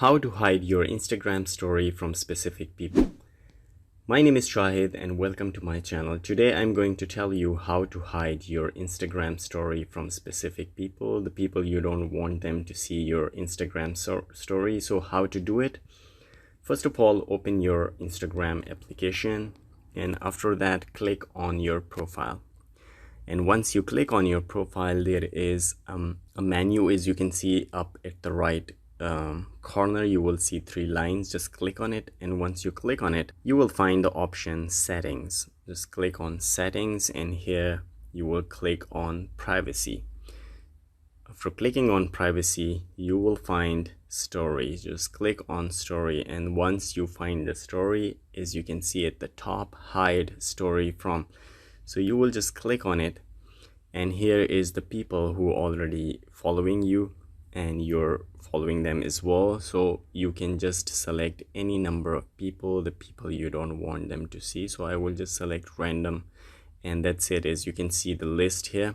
How to hide your Instagram story from specific people. My name is Shahid and welcome to my channel. Today I'm going to tell you how to hide your Instagram story from specific people, the people you don't want them to see your Instagram story. So how to do it? First of all, open your Instagram application and after that click on your profile. And once you click on your profile, there is a menu, as you can see up at the right corner. You will see three lines. Just click on it, and once you click on it, you will find the option settings. Just click on settings, and here you will click on privacy. After clicking on privacy, you will find stories. Just click on story, and once you find the story, as you can see at the top, hide story from. So you will just click on it, and here is the people who already following you and you're following them as well. So you can just select any number of people, the people you don't want them to see. So I will just select random, and that's it. As you can see the list here,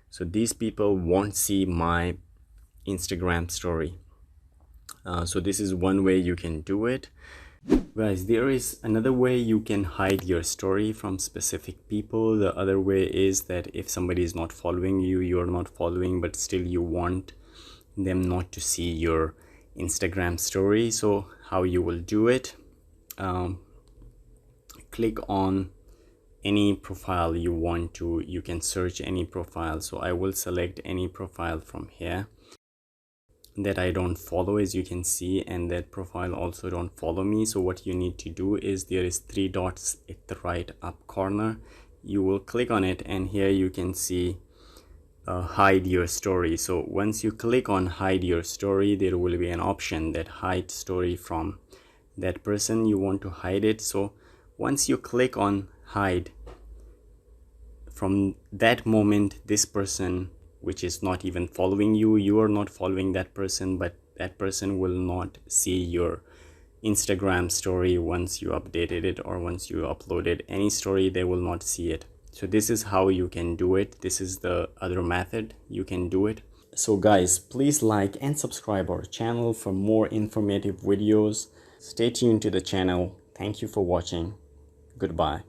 so these people won't see my Instagram story. So this is one way you can do it. Guys, there is another way you can hide your story from specific people. The other way is that if somebody is not following you, you're not following, but still you want them not to see your Instagram story. So how you will do it, click on any profile you want to. You can search any profile. So I will select any profile from here that I don't follow, as you can see, and that profile also don't follow me. So what you need to do is, there is three dots at the right up corner. You will click on it, and here you can see hide your story. So once you click on hide your story, there will be an option that hide story from that person you want to hide it. So once you click on hide, from that moment, this person which is not even following you, you are not following that person, but that person will not see your Instagram story once you updated it or once you uploaded any story. They will not see it. So this is how you can do it. This is the other method you can do it. So guys, please like and subscribe our channel for more informative videos. Stay tuned to the channel. Thank you for watching. Goodbye.